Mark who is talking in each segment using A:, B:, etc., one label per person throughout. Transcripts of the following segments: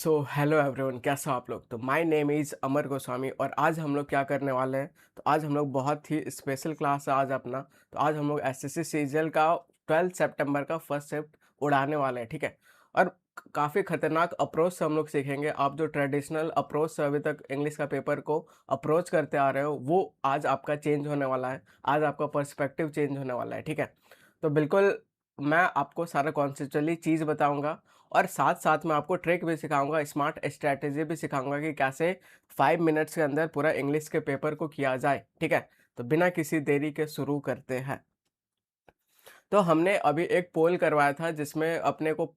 A: Hello everyone, कैसे हो आप लोग। तो माय नेम इज़ अमर गोस्वामी और आज हम लोग क्या करने वाले हैं। तो आज हम लोग बहुत ही स्पेशल क्लास है आज अपना। तो आज हम लोग एसएससी सीजीएल का 12 सितंबर का फर्स्ट शिफ्ट उड़ाने वाले हैं, ठीक है। और काफ़ी खतरनाक अप्रोच से हम लोग सीखेंगे। आप जो ट्रेडिशनल अप्रोच से अभी तक इंग्लिश का पेपर को अप्रोच करते आ रहे हो, वो आज आपका चेंज होने वाला है। आज आपका पर्सपेक्टिव चेंज होने वाला है, ठीक है। तो बिल्कुल मैं आपको सारा कॉन्सेप्चुअली चीज़ बताऊंगा और साथ-साथ मैं आपको ट्रिक भी सिखाऊँगा, स्मार्ट स्ट्रैटेजी भी सिखाऊँगा कि कैसे 5 मिनट्स के अंदर पूरा इंग्लिश के पेपर को किया जाए, ठीक है? तो बिना किसी देरी के शुरू करते हैं। तो हमने अभी एक पोल करवाया था जिसमें अपने को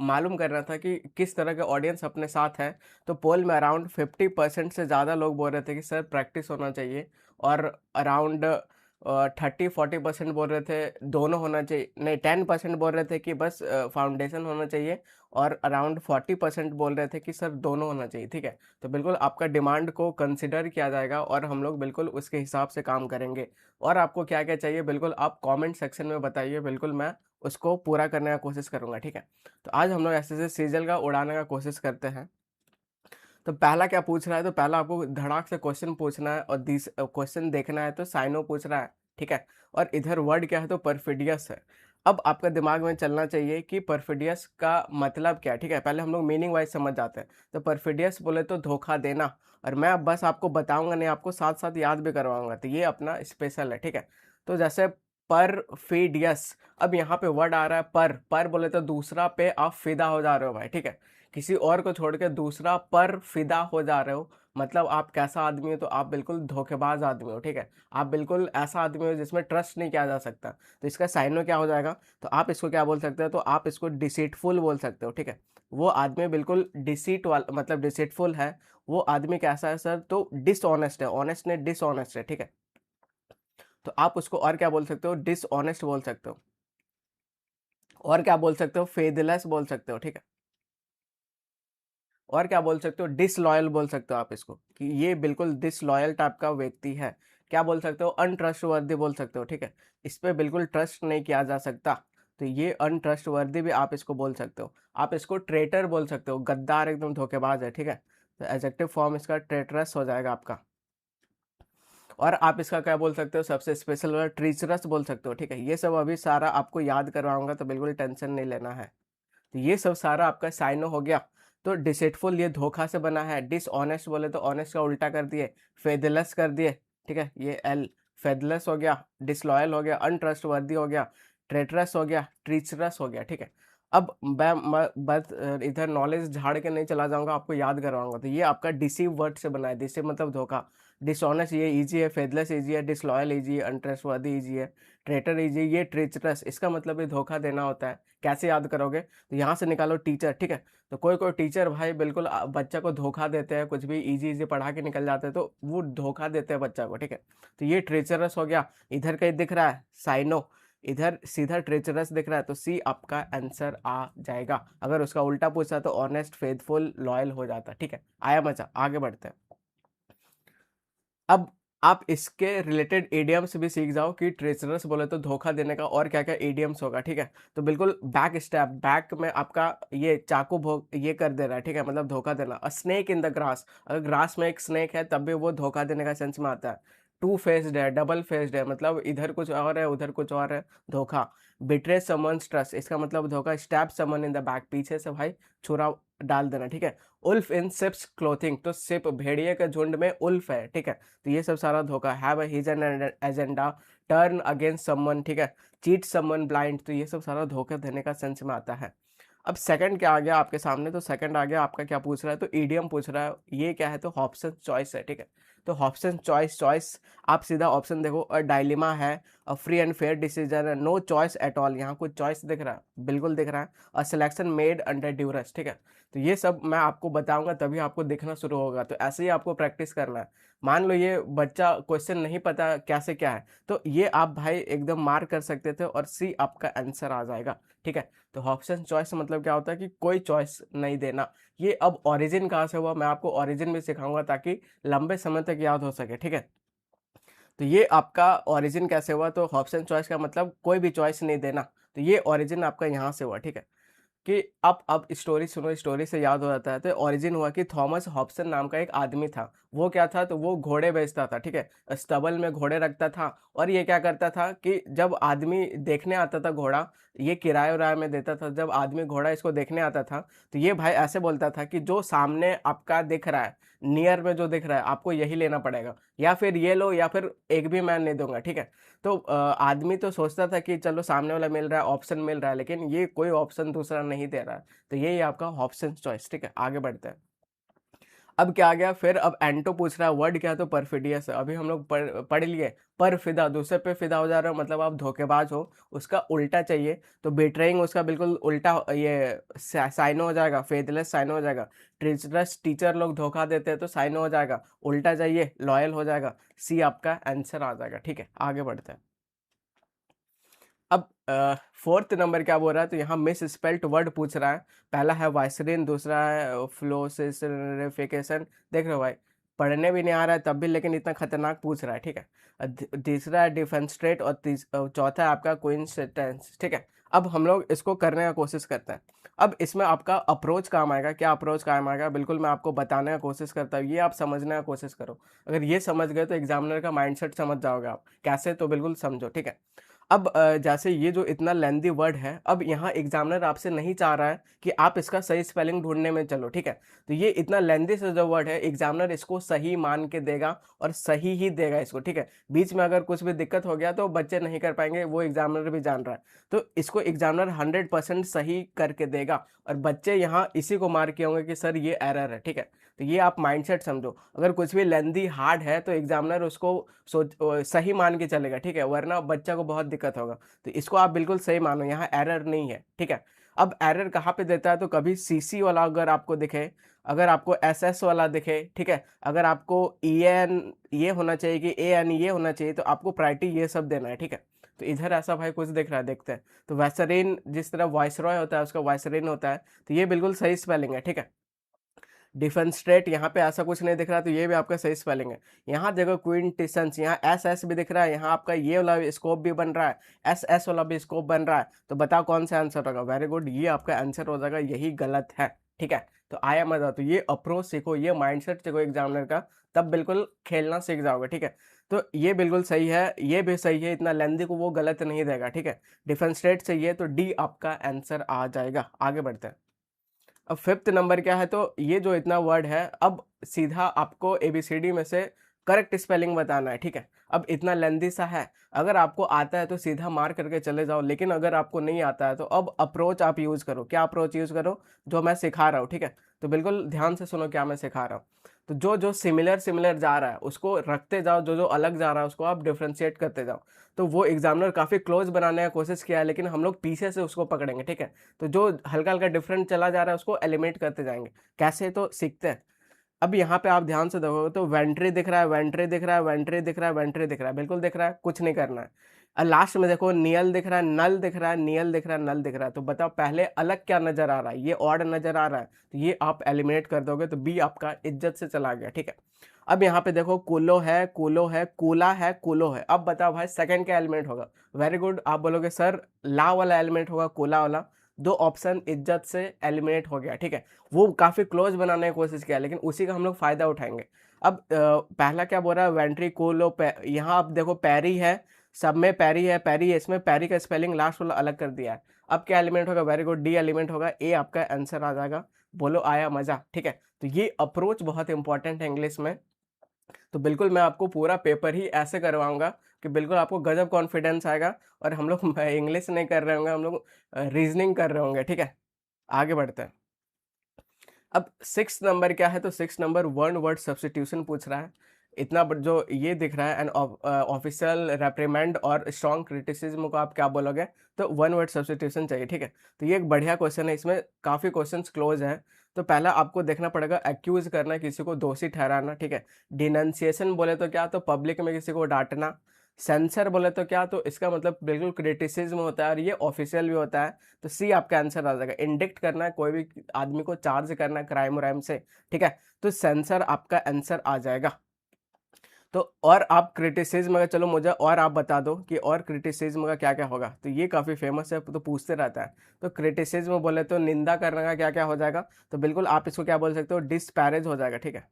A: मालूम करना था कि किस तरह के ऑडियंस अपने साथ है। तो पोल में अराउंड 50% से ज़्यादा लोग बोल रहे थे कि सर प्रैक्टिस होना चाहिए और अराउंड 30-40% बोल रहे थे दोनों होना चाहिए, नहीं 10% बोल रहे थे कि बस फाउंडेशन होना चाहिए और अराउंड 40% बोल रहे थे कि सर दोनों होना चाहिए, ठीक है। तो बिल्कुल आपका डिमांड को कंसिडर किया जाएगा और हम लोग बिल्कुल उसके हिसाब से काम करेंगे। और आपको क्या-क्या चाहिए बिल्कुल आप कमेंट सेक्शन में बताइए, बिल्कुल मैं उसको पूरा करने का कोशिश करूँगा, ठीक है। तो आज हम लोग एसएससी सीजीएल का उड़ाने का कोशिश करते हैं। तो पहला क्या पूछ रहा है, तो पहला आपको धड़ाक से क्वेश्चन पूछना है और क्वेश्चन देखना है तो साइनो पूछ रहा है, ठीक है। और इधर वर्ड क्या है, तो परफिडियस है। अब आपका दिमाग में चलना चाहिए कि परफिडियस का मतलब क्या है, ठीक है। पहले हम लोग मीनिंग वाइज समझ जाते हैं। तो परफिडियस बोले तो धोखा देना, और मैं अब बस आपको बताऊंगा नहीं, आपको साथ साथ याद भी करवाऊंगा। तो ये अपना स्पेशल है, ठीक है। तो जैसे परफिडियस, अब यहाँ पे वर्ड आ रहा है पर बोले तो दूसरा पे आप फिदा हो जा रहे हो भाई, ठीक है। किसी और को छोड़ के दूसरा पर फिदा हो जा रहे हो, मतलब आप कैसा आदमी हो, तो आप बिल्कुल धोखेबाज आदमी हो, ठीक है। आप बिल्कुल ऐसा आदमी हो जिसमें ट्रस्ट नहीं किया जा सकता। तो इसका साइन में क्या हो जाएगा, तो आप इसको क्या बोल सकते हो, तो आप इसको डिसीटफुल बोल सकते हो, ठीक है। वो आदमी बिल्कुल डिसीट वाला, मतलब डिसीटफुल है। वो आदमी कैसा है सर, तो डिसऑनेस्ट है, ऑनेस्ट ने डिसऑनेस्ट है, ठीक है। तो आप उसको और क्या बोल सकते हो, डिसऑनेस्ट बोल सकते हो। और क्या बोल सकते हो, फेथलेस बोल सकते हो, ठीक है। और क्या बोल सकते हो, डिसलॉयल बोल सकते हो आप इसको, कि ये बिल्कुल डिसलॉयल टाइप का व्यक्ति है। क्या बोल सकते हो, अनट्रस्टवर्दी बोल सकते हो, ठीक है। इस पे बिल्कुल ट्रस्ट नहीं किया जा सकता। तो ये अनट्रस्टवर्दी भी आप इसको बोल सकते हो। आप इसको ट्रेटर बोल सकते हो, गद्दार एकदम धोखेबाज है, ठीक है। तो एडजेक्टिव फॉर्म इसका ट्रेटरस हो जाएगा आपका। और आप इसका क्या बोल सकते हो, सबसे स्पेशल वाला ट्रीचरस बोल सकते हो, ठीक है। ये सब अभी सारा आपको याद करवाऊंगा, तो बिल्कुल टेंशन नहीं लेना है। तो ये सब सारा आपका साइनो हो गया। तो डिसेटफुल ये धोखा से बना है, डिसऑनेस्ट बोले तो ऑनेस्ट का उल्टा कर दिए, फेदलेस कर दिए, ठीक है। ये एल फेदलेस हो गया, डिसलॉयल हो गया, अनट्रस्टवर्दी हो गया, ट्रेटरस हो गया, ट्रीचरस हो गया, ठीक है। अब मैं बस इधर नॉलेज झाड़ के नहीं चला जाऊंगा, आपको याद करवाऊंगा। तो ये आपका डिसीव वर्ड से बना है, डिसीव मतलब धोखा। डिसऑनेस्ट ये इजी है, फेदलेस इजी है, डिसलॉयल इजी है, अनट्रस्टवर्दी इजी है, ट्रेटर इजी, ये ट्रीचरस इसका मतलब ये धोखा देना होता है। कैसे याद करोगे, तो यहाँ से निकालो टीचर, ठीक है। तो कोई कोई टीचर भाई बिल्कुल बच्चा को धोखा देते हैं, कुछ भी इजी इजी पढ़ा के निकल जाते हैं, तो वो धोखा देते हैं बच्चा को, ठीक है। तो ये ट्रेचरस हो गया। इधर कहीं दिख रहा है साइनो, इधर सीधा ट्रेचरस दिख रहा है, तो सी आपका आंसर आ जाएगा। अगर उसका उल्टा पूछा तो ऑनेस्ट, फेथफुल, लॉयल हो जाता, ठीक है। आया मजा, आगे बढ़ते हैं। अब आप इसके रिलेटेड इडियम्स भी सीख जाओ कि ट्रेचरस बोले तो धोखा देने का और क्या क्या इडियम्स होगा, ठीक है। तो बिल्कुल बैक स्टेप, बैक में आपका ये चाकू भोग ये कर दे रहा है, ठीक है, मतलब धोखा देना। अ स्नेक इन द ग्रास, अगर ग्रास में एक स्नेक है तब भी वो धोखा देने का सेंस में आता है। टू फेस्ड है, डबल फेस्ड है, मतलब इधर कुछ और है उधर कुछ और है, धोखा। बिट्रे समन्स ट्रस्ट, इसका मतलब धोखा। Stab someone in the back, पीछे से भाई छुरा डाल देना, ठीक है। उल्फ इन सिप्स क्लोथिंग, तो सिप भेड़िए के झुंड में उल्फ है, ठीक है। तो ये सब सारा धोखा। Have a hidden agenda, turn against someone, ठीक है। चीट समवन ब्लाइंड, तो ये सब सारा धोखा देने का सेंस में आता है। अब सेकंड क्या आ गया आपके सामने, तो सेकंड आ गया आपका क्या पूछ रहा है, तो ईडियम पूछ रहा है। ये क्या है, तो हॉब्सन चॉइस है, ठीक है। तो हॉब्सन चॉइस, चॉइस आप सीधा ऑप्शन देखो, अ डायलेमा है, a free and fair decision है, नो चॉइस एट ऑल, यहाँ कुछ चॉइस दिख रहा है, बिल्कुल दिख रहा है। A selection made under duress, ठीक है। तो ये सब मैं आपको बताऊंगा तभी आपको दिखना शुरू होगा। तो ऐसे ही आपको प्रैक्टिस करना है। मान लो ये बच्चा क्वेश्चन नहीं पता कैसे क्या है, तो ये आप भाई एकदम मार्क कर सकते थे और सी आपका आंसर आ जाएगा, ठीक है। तो ऑप्शन चॉइस मतलब क्या होता है कि कोई चॉइस नहीं देना। ये अब ओरिजिन कहाँ से हुआ, मैं आपको ओरिजिन भी सिखाऊंगा ताकि लंबे समय तक याद हो सके, ठीक है। तो ये आपका ओरिजिन कैसे हुआ, तो ऑप्शन चॉइस का मतलब कोई भी चॉइस नहीं देना। तो ये ओरिजिन आपका यहाँ से हुआ, ठीक है। कि अब स्टोरी सुनो, स्टोरी से याद हो जाता है। तो ओरिजिन हुआ कि थॉमस हॉब्सन नाम का एक आदमी था। वो क्या था, तो वो घोड़े बेचता था, ठीक है? स्टबल में घोड़े रखता था और ये क्या करता था कि जब आदमी देखने आता था घोड़ा, ये किराए-उराए में देता था। जब आदमी घोड़ा इसको देखने आता था, तो ये भाई ऐसे बोलता था कि जो सामने आपका दिख रहा है, नियर में जो दिख रहा है, आपको यही लेना पड़ेगा, या फिर ये लो या फिर एक भी मैं नहीं दूँगा, ठीक है? तो आदमी तो सोचता था कि चलो सामने वाला मिल रहा है, ऑप्शन मिल रहा है, लेकिन ये कोई ऑप्शन दूसरा नहीं दे रहा है। तो यही आपका हॉब्सन्स चॉइस, ठीक है? आगे बढ़ते हैं। अब क्या आ गया फिर, अब एंटो पूछ रहा है वर्ड क्या है, तो परफिडियस है। अभी हम लोग पढ़ लिए परफिदा, दूसरे पे फिदा हो जा रहे हो मतलब आप धोखेबाज हो, उसका उल्टा चाहिए। तो बिट्रेइंग उसका बिल्कुल उल्टा ये साइनो हो जाएगा, फेथलेस साइनो हो जाएगा। ट्रीचरस, टीचर लोग धोखा देते हैं तो साइनो हो जाएगा, उल्टा चाहिए लॉयल हो जाएगा। सी आपका आंसर आ जाएगा, ठीक है? आगे बढ़ते हैं। अब फोर्थ नंबर क्या बोल रहा है, तो यहाँ मिस स्पेल्ट वर्ड पूछ रहा है। पहला है वाइसरिन, दूसरा है फ्लोसिफिकेशन। देख रहे हो भाई, पढ़ने भी नहीं आ रहा है तब भी, लेकिन इतना खतरनाक पूछ रहा है, ठीक है? तीसरा है डिफेंस्ट्रेट और चौथा है आपका कोइंसिडेंस, ठीक है? अब हम लोग इसको करने का कोशिश करते हैं। अब इसमें आपका अप्रोच काम आएगा। क्या अप्रोच काम आएगा, बिल्कुल मैं आपको बताने का कोशिश करता हूँ, ये आप समझने का कोशिश करो। अगर ये समझ गए तो एग्जामिनर का माइंडसेट समझ जाओगे आप कैसे, तो बिल्कुल समझो, ठीक है? अब जैसे ये जो इतना लेंदी वर्ड है, अब यहाँ एग्जामिनर आपसे नहीं चाह रहा है कि आप इसका सही स्पेलिंग ढूंढने में चलो, ठीक है? तो ये इतना लेंदी से जो वर्ड है, एग्जामिनर इसको सही मान के देगा और सही ही देगा इसको, ठीक है? बीच में अगर कुछ भी दिक्कत हो गया तो बच्चे नहीं कर पाएंगे, वो एग्जामिनर भी जान रहा है। तो इसको एग्जामिनर 100% सही करके देगा और बच्चे यहाँ इसी को मार के होंगे कि सर ये एरर है, ठीक है? तो ये आप माइंडसेट समझो। अगर कुछ भी लेंदी हार्ड है तो एग्जामिनर उसको सही मान के चलेगा, ठीक है? वरना बच्चा को बहुत दिक्कत होगा। तो इसको आप बिल्कुल सही मानो, यहाँ एरर नहीं है, ठीक है? अब एरर कहाँ पे देता है, तो कभी सीसी वाला अगर आपको दिखे, अगर आपको एसएस वाला दिखे, ठीक है? अगर आपको ईएन ये होना चाहिए कि एएन ये होना चाहिए, तो आपको प्रायोरिटी ये सब देना है, ठीक है? तो इधर ऐसा भाई कुछ दिख रहा है, देखते हैं। तो वैसरीन जिस तरह वाइसरॉय होता है उसका वाइसरीन होता है, तो ये बिल्कुल सही स्पेलिंग है, ठीक है? डिफेंस्ट्रेट यहाँ पे ऐसा कुछ नहीं दिख रहा, तो ये भी आपका सही स्पेलिंग है। यहाँ देखो क्विंटेसेंस, यहाँ एस एस भी दिख रहा है, यहाँ आपका ये वाला स्कोप भी बन रहा है, एस एस वाला भी स्कोप बन रहा है। तो बताओ कौन सा आंसर होगा? वेरी गुड, ये आपका आंसर हो जाएगा, यही गलत है, ठीक है? तो आया मजा। तो ये अप्रोच सीखो, ये माइंडसेट सीखो एग्जामिनर का, तब बिल्कुल खेलना सीख जाओगे, ठीक है? तो ये बिल्कुल सही है, ये भी सही है, इतना लेंदी को वो गलत नहीं देगा, ठीक है? डिफेंस्ट्रेट चाहिए तो डी आपका आंसर आ जाएगा। आगे बढ़ते हैं। अब फिफ्थ नंबर क्या है, तो ये जो इतना वर्ड है, अब सीधा आपको एबीसीडी में से करेक्ट स्पेलिंग बताना है, ठीक है? अब इतना लेंदी सा है, अगर आपको आता है तो सीधा मार करके चले जाओ, लेकिन अगर आपको नहीं आता है तो अब अप्रोच आप यूज करो। क्या अप्रोच यूज करो? जो मैं सिखा रहा हूँ, ठीक है? तो बिल्कुल ध्यान से सुनो क्या मैं सिखा रहा हूँ। तो जो जो सिमिलर सिमिलर जा रहा है उसको रखते जाओ, जो जो अलग जा रहा है उसको आप डिफ्रेंशिएट करते जाओ। तो वो एग्जामिनर काफी क्लोज बनाने का कोशिश किया है, लेकिन हम लोग पीछे से उसको पकड़ेंगे, ठीक है? तो जो हल्का-हल्का डिफरेंट चला जा रहा है उसको एलिमिनेट करते जाएँगे। कैसे? तो सीखते हैं। अब यहाँ पे आप ध्यान से देखोगे तो वेंट्री दिख रहा है, वेंट्री दिख रहा है, वेंट्री दिख रहा है, वेंट्री दिख रहा है, बिल्कुल दिख रहा है, कुछ नहीं करना है। लास्ट में देखो नियल दिख रहा है, नल दिख रहा है, नियल दिख रहा है, नल दिख रहा है। तो बताओ पहले अलग क्या नज़र आ रहा है? ये ऑड नज़र आ रहा है, तो ये आप एलिमिनेट कर दोगे तो बी आपका इज्जत से चला गया, ठीक है? अब यहाँ पे देखो कुलो है, कूलो है, कूला है, कूलो है। अब बताओ भाई सेकंड क्या एलिमेंट होगा? वेरी गुड, आप बोलोगे सर ला वाला एलिमेंट होगा, कोला वाला। 2 ऑप्शन इज्जत से एलिमिनेट हो गया, ठीक है? वो काफ़ी क्लोज़ बनाने की कोशिश किया, लेकिन उसी का हम लोग फ़ायदा उठाएँगे। अब पहला क्या बोल रहा है? वेंट्रिकुलो यहाँ आप देखो पैरी है, सब में पैरी है, पैरी है, इसमें पैरी का स्पेलिंग लास्ट वाला अलग कर दिया है। अब क्या एलिमेंट होगा? वेरी गुड, डी एलिमेंट होगा, ए आपका आंसर आ जाएगा। बोलो आया मज़ा, ठीक है? तो ये अप्रोच बहुत इंपॉर्टेंट है इंग्लिश में। तो बिल्कुल मैं आपको पूरा पेपर ही ऐसे करवाऊँगा कि बिल्कुल आपको गज़ब कॉन्फिडेंस आएगा और हम लोग इंग्लिश नहीं कर रहे होंगे, हम लोग रीज़निंग कर रहे होंगे, ठीक है? आगे बढ़ते हैं। अब 6th नंबर क्या है, तो 6th number one word substitution पूछ रहा है। इतना जो ये दिख रहा है एन ऑफिशियल रेप्रिमेंड और स्ट्रॉन्ग क्रिटिसिज्म को आप क्या बोलोगे? तो वन वर्ड सब्स्टिट्यूशन चाहिए, ठीक है? तो ये एक बढ़िया क्वेश्चन है, इसमें काफ़ी क्वेश्चंस क्लोज हैं। तो पहला आपको देखना पड़ेगा, एक्यूज़ करना, किसी को दोषी ठहराना, ठीक है? डिनंसिएशन बोले तो क्या? तो पब्लिक में किसी को डाँटना। सेंसर बोले तो क्या? तो इसका मतलब बिल्कुल क्रिटिसिज्म होता है और ये ऑफिशियल भी होता है। तो सी आपका आंसर आ जाएगा। इंडिक्ट करना है, कोई भी आदमी को चार्ज करना है क्राइम व्राइम से, ठीक है? तो सेंसर आपका आंसर आ जाएगा। तो और आप क्रिटिसिज्म का, चलो मुझे और आप बता दो कि और क्रिटिसिज्म का क्या क्या होगा, तो ये काफ़ी फेमस है तो पूछते रहता है। तो क्रिटिसिज्म बोले तो निंदा करने का क्या क्या हो जाएगा, तो बिल्कुल आप इसको क्या बोल सकते हो, डिस्पैरेज हो जाएगा, ठीक है।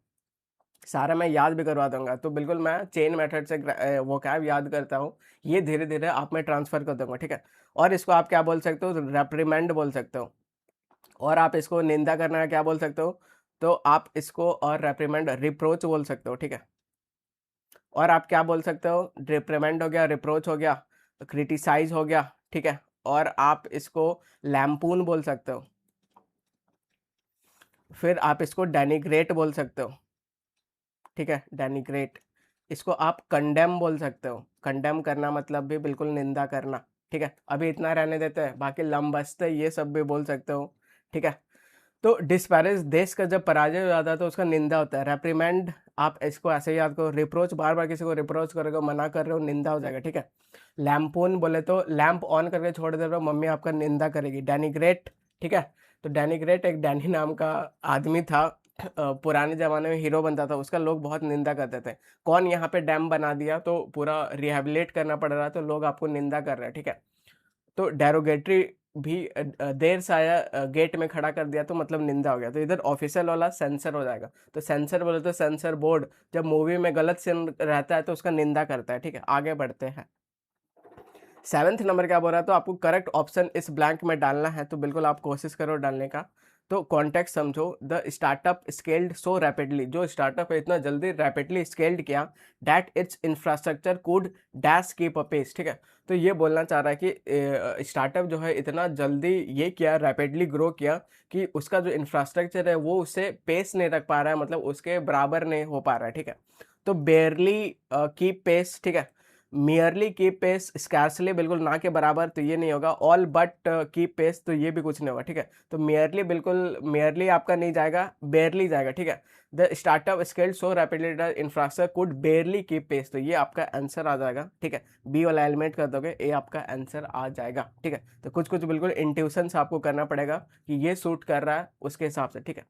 A: सारा मैं याद भी करवा दूंगा, तो बिल्कुल मैं चेन मेथड से वो कैब याद करता हूँ, ये धीरे धीरे आप में ट्रांसफर कर दूंगा, ठीक है। और इसको आप क्या बोल सकते हो, रेप्रीमेंड बोल सकते हो। और आप इसको निंदा करना है क्या बोल सकते हो, तो आप इसको और रेप्रीमेंड रिप्रोच बोल सकते हो, ठीक है। और आप क्या बोल सकते हो, रिप्रीमेंड हो गया, रिप्रोच हो गया, क्रिटिसाइज हो गया, ठीक है। और आप इसको लैम्पून बोल सकते हो। फिर आप इसको डेनिग्रेट बोल सकते हो, ठीक है, डेनिग्रेट। इसको आप कंडेम बोल सकते हो, कंडेम करना मतलब भी बिल्कुल निंदा करना, ठीक है। अभी इतना रहने देते हैं, बाकी लंबस्ते ये सब भी बोल सकते हो, ठीक है। तो डिस्पैरेज, देश का जब पराजय हो जाता है तो उसका निंदा होता है। रेप्रीमेंड, आप इसको ऐसे ही याद करो, रिप्रोच, बार बार किसी को रिप्रोच करोगे, मना कर रहे हो, निंदा हो जाएगा, ठीक है। लैम्पून बोले तो लैंप ऑन करके छोड़ दे रहे हो, मम्मी आपका निंदा करेगी। डेनिग्रेट, ठीक है। तो डेनिग्रेट एक डैनी नाम का आदमी था, पुराने ज़माने में हीरो बनता था, उसका लोग बहुत निंदा करते थे। कौन यहाँ पे डैम बना दिया, तो पूरा रिहेबिलिट करना पड़ रहा है, तो लोग आपको निंदा कर रहे हैं, ठीक है। तो डेरोगेटरी भी देर से आया, गेट में खड़ा कर दिया, तो मतलब निंदा हो गया। तो इधर ऑफिशियल वाला सेंसर हो जाएगा। तो सेंसर बोले तो सेंसर बोर्ड जब मूवी में गलत सीन रहता है तो उसका निंदा करता है, ठीक है। आगे बढ़ते हैं। 7th नंबर क्या बोल रहा है, तो आपको करेक्ट ऑप्शन इस ब्लैंक में डालना है, तो बिल्कुल आप कोशिश करो डालने का। तो कॉन्टेक्स्ट समझो, the startup scaled so rapidly, जो स्टार्टअप है इतना जल्दी रैपिडली स्केल्ड किया, that its infrastructure could dash keep a pace, ठीक है। तो ये बोलना चाह रहा है कि स्टार्टअप जो है इतना जल्दी ये किया, रैपिडली ग्रो किया, कि उसका जो इंफ्रास्ट्रक्चर है वो उससे पेस नहीं रख पा रहा है, मतलब उसके बराबर नहीं हो पा रहा है, ठीक है। तो बेयरली कीप पेस, ठीक है। मियरली कीप पेस, स्कैर्सली बिल्कुल ना के बराबर, तो ये नहीं होगा। ऑल बट कीप पेस, तो ये भी कुछ नहीं होगा, ठीक है। तो मियरली, बिल्कुल मियरली आपका नहीं जाएगा, बेयरली जाएगा, ठीक है। The startup scaled so rapidly infrastructure could barely keep pace, तो ये आपका आंसर आ जाएगा, ठीक है। बी वाला एलिमेंट कर दोगे, ए आपका आंसर आ जाएगा, ठीक है। तो कुछ कुछ बिल्कुल इंट्यूशंस आपको करना पड़ेगा कि ये सूट कर रहा है उसके हिसाब से, ठीक है।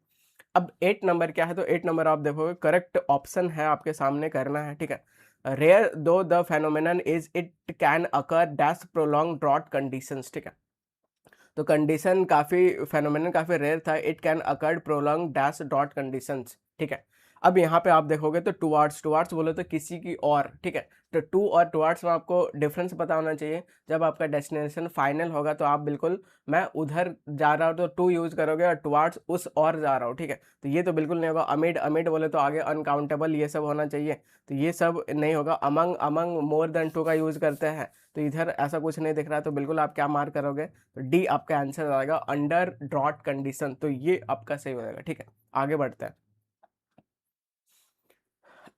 A: अब 8 नंबर क्या है, तो 8 नंबर आप देखोगे, करेक्ट ऑप्शन है आपके सामने करना है, ठीक है। Rare though the phenomenon is it can occur dash prolong drought conditions, ठीक है। तो कंडीशन काफ़ी, फेनोमेनन काफ़ी रेयर था, it can occurred prolong dash dot conditions, ठीक है। अब यहाँ पे आप देखोगे तो टुवार्ड्स, टुवार्ड्स बोले तो किसी की और, ठीक है। तो टू और टुवार्ड्स में आपको डिफरेंस पता होना चाहिए। जब आपका डेस्टिनेशन फाइनल होगा तो आप बिल्कुल, मैं उधर जा रहा हूँ तो टू यूज़ करोगे, और टुवार्ड्स उस और जा रहा हूँ, ठीक है। तो ये तो बिल्कुल नहीं होगा। अमिड, अमिड बोले तो आगे अनकाउंटेबल ये सब होना चाहिए, तो ये सब नहीं होगा। Among, among more than two का यूज़ करते हैं, तो इधर ऐसा कुछ नहीं दिख रहा है, तो बिल्कुल आप क्या मार्क करोगे, तो डी आपका आंसर आएगा, अंडर ड्रॉट कंडीशन, तो ये आपका सही हो जाएगा, ठीक है। आगे बढ़ते हैं।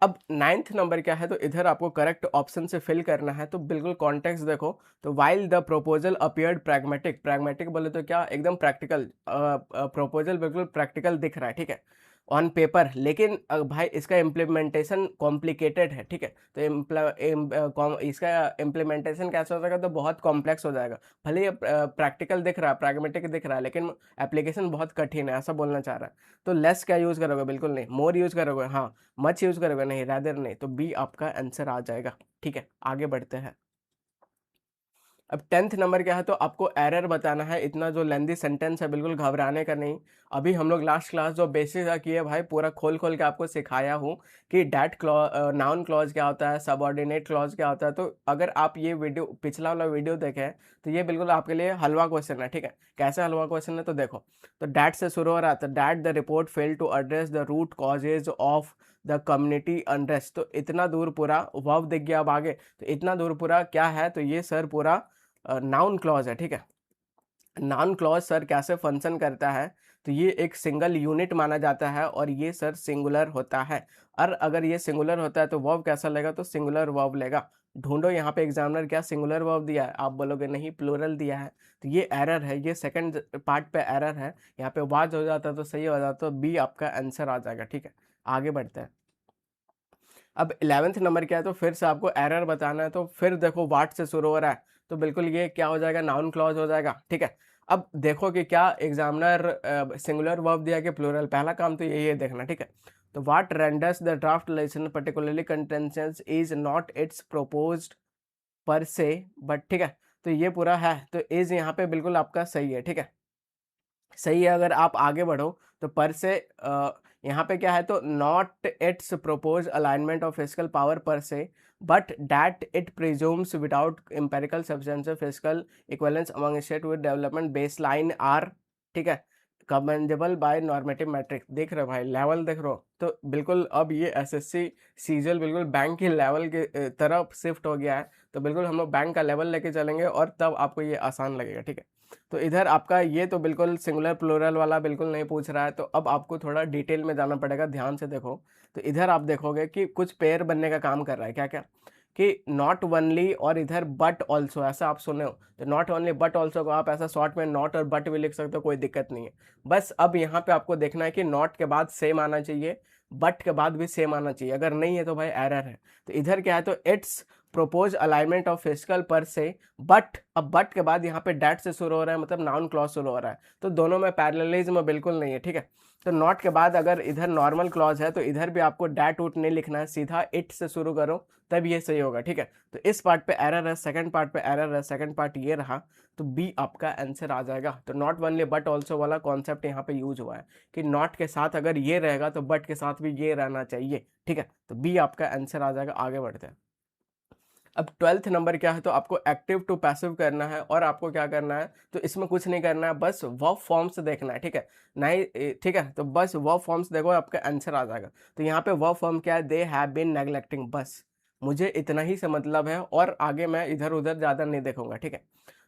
A: अब 9th नंबर क्या है, तो इधर आपको करेक्ट ऑप्शन से फिल करना है, तो बिल्कुल कॉन्टेक्स्ट देखो। तो while the proposal appeared pragmatic, pragmatic बोले तो क्या, एकदम प्रैक्टिकल, प्रोपोजल बिल्कुल प्रैक्टिकल दिख रहा है, ठीक है, ऑन पेपर। लेकिन भाई इसका इम्प्लीमेंटेशन कॉम्प्लिकेटेड है, ठीक है। तो इसका इम्प्लीमेंटेशन कैसा हो जाएगा, तो बहुत कॉम्प्लेक्स हो जाएगा। भले ये प्रैक्टिकल दिख रहा है, प्रैग्मेटिक दिख रहा है, लेकिन एप्लीकेशन बहुत कठिन है, ऐसा बोलना चाह रहा है। तो लेस क्या यूज़ करोगे, बिल्कुल नहीं। मोर यूज़ करोगे, हाँ। मच यूज़ करोगे, नहीं। रैदर नहीं, तो बी आपका आंसर आ जाएगा, ठीक है। आगे बढ़ते हैं। अब 10th नंबर क्या है, तो आपको एरर बताना है। इतना जो लेंदी सेंटेंस है, बिल्कुल घबराने का नहीं। अभी हम लोग लास्ट क्लास जो बेसिक का किए भाई, पूरा खोल खोल के आपको सिखाया हूँ कि डैट क्लॉज, नाउन क्लॉज क्या होता है, सबऑर्डिनेट क्लॉज क्या होता है। तो अगर आप ये वीडियो, पिछला वाला वीडियो देखें, तो ये बिल्कुल आपके लिए हलवा क्वेश्चन है, ठीक है। कैसे हलवा क्वेश्चन है, तो देखो। तो डैट से शुरू हो रहा था, that the report fail to address the root causes of the community unrest. तो इतना दूर पूरा वर्ब दिख गया। अब आगे, तो इतना दूर पूरा क्या है, तो ये सर पूरा नाउन क्लॉज है, ठीक है। नाउन क्लॉज सर कैसे फंक्शन करता है, तो ये एक सिंगल यूनिट माना जाता है, और ये सर सिंगुलर होता है। और अगर ये सिंगुलर होता है तो वर्ब कैसा लेगा, तो सिंगुलर वर्ब लेगा। ढूंढो यहाँ पे एग्जामिनर क्या सिंगुलर वर्ब दिया है, आप बोलोगे नहीं प्लूरल दिया है, तो ये एरर है, ये सेकंड पार्ट पे एरर है। यहाँ पे वाज हो जाता तो सही हो जाता, तो बी आपका आंसर आ जाएगा, ठीक है। आगे बढ़ते हैं। अब 11th नंबर क्या है, तो फिर से आपको एरर बताना है। तो फिर देखो, वाट से शुरू हो रहा है, तो बिल्कुल ये क्या हो जाएगा, नाउन क्लॉज हो जाएगा, ठीक है। अब देखो कि क्या एग्जामिनर सिंगुलर वर्ब दिया कि प्लूरल, पहला काम तो यही है देखना, ठीक है। तो what renders the draft legislation particularly contentious is not it's proposed पर से, बट ठीक है, तो ये पूरा है, तो इज यहाँ पे बिल्कुल आपका सही है, ठीक है, सही है। अगर आप आगे बढ़ो तो पर से यहाँ पे क्या है, तो not its propose alignment of physical power पर से, but that it presumes without empirical substance physical equivalence among state with development base line are, ठीक है, कमेंडेबल बाय नॉर्मेटिव मैट्रिक। देख रहे हो भाई, लेवल देख रहे हो, तो बिल्कुल अब ये एसएससी सीजीएल बिल्कुल बैंक के लेवल के तरफ शिफ्ट हो गया है। तो बिल्कुल हम लोग बैंक का लेवल लेके चलेंगे और तब आपको ये आसान लगेगा, ठीक है। तो इधर आपका ये तो बिल्कुल सिंगुलर प्लूरल वाला बिल्कुल नहीं पूछ रहा है, तो अब आपको थोड़ा डिटेल में जाना पड़ेगा, ध्यान से देखो। तो इधर आप देखोगे कि कुछ पेयर बनने का काम कर रहा है, क्या क्या, कि नॉट ओनली और इधर बट ऑल्सो, ऐसा आप सुने हो, तो नॉट ओनली बट ऑल्सो को आप ऐसा शॉर्ट में नॉट और बट भी लिख सकते हो, कोई दिक्कत नहीं है। बस अब यहाँ पे आपको देखना है कि नॉट के बाद सेम आना चाहिए, बट के बाद भी सेम आना चाहिए, अगर नहीं है तो भाई एरर है। तो इधर क्या है, तो it's propose alignment of physical पर से, बट अब बट के बाद यहाँ पे डैट से शुरू हो रहा है, मतलब नाउन क्लॉज शुरू हो रहा है, तो दोनों में पैरेललिज्म बिल्कुल नहीं है, ठीक है। तो नॉट के बाद अगर इधर नॉर्मल क्लॉज है तो इधर भी आपको डैट उट नहीं लिखना है, सीधा इट से शुरू करो, तब ये सही होगा, ठीक है। तो इस पार्ट पे एरर है, सेकंड पार्ट पे एरर है, सेकंड पार्ट ये रहा, तो बी आपका आंसर आ जाएगा। तो नॉट ओनली बट ऑल्सो वाला कॉन्सेप्ट यहाँ पे यूज हुआ है कि नॉट के साथ अगर ये रहेगा तो बट के साथ भी ये रहना चाहिए, ठीक है। तो बी आपका आंसर आ जाएगा। आगे बढ़ते हैं। अब 12th नंबर क्या है, तो आपको एक्टिव टू पैसिव करना है, और आपको क्या करना है, तो इसमें कुछ नहीं करना है, बस वर्ब फॉर्म्स देखना है, ठीक है। नहीं, ठीक है, तो बस वर्ब फॉर्म्स देखो, आपका आंसर आ जाएगा। तो यहाँ पे वर्ब फॉर्म क्या है, दे हैव बीन नेग्लेक्टिंग, बस मुझे इतना ही से मतलब है, और आगे मैं इधर उधर ज़्यादा नहीं देखूंगा, ठीक है।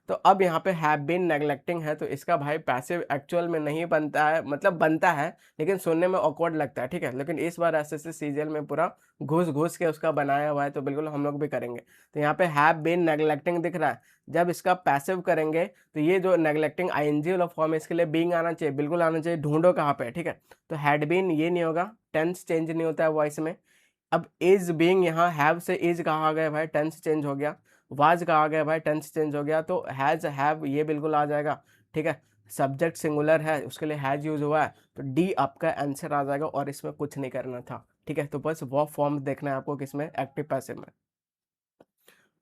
A: तो अब यहाँ पे हैव बीन नेग्लेक्टिंग है, तो इसका भाई पैसिव एक्चुअल में नहीं बनता है, मतलब बनता है लेकिन सुनने में ऑकवर्ड लगता है, ठीक है। लेकिन इस बार एसएससी सीजीएल में पूरा घुस घुस के उसका बनाया हुआ है, तो बिल्कुल हम लोग भी करेंगे। तो यहाँ पे हैव बीन नेग्लेक्टिंग दिख रहा है, जब इसका पैसिव करेंगे तो ये जो नेग्लेक्टिंग आईएनजी वाला फॉर्म है, इसके लिए बीइंग आना चाहिए, बिल्कुल आना चाहिए, ढूंढो कहाँ पे, ठीक है। तो हैड बीन ये नहीं होगा, टेंस चेंज नहीं होता है वॉइस में। अब इज बीइंग, यहाँ हैव से इज कहाँ आ गया भाई, टेंस चेंज हो गया। वाज कहाँ आ गया भाई, टेंस चेंज हो गया। तो हैज हैव ये बिल्कुल आ जाएगा, ठीक है। सब्जेक्ट सिंगुलर है, उसके लिए हैज यूज हुआ है, तो डी आपका आंसर आ जाएगा, और इसमें कुछ नहीं करना था, ठीक है। तो बस वो फॉर्म देखना है आपको किसमें, एक्टिव पैसिव में।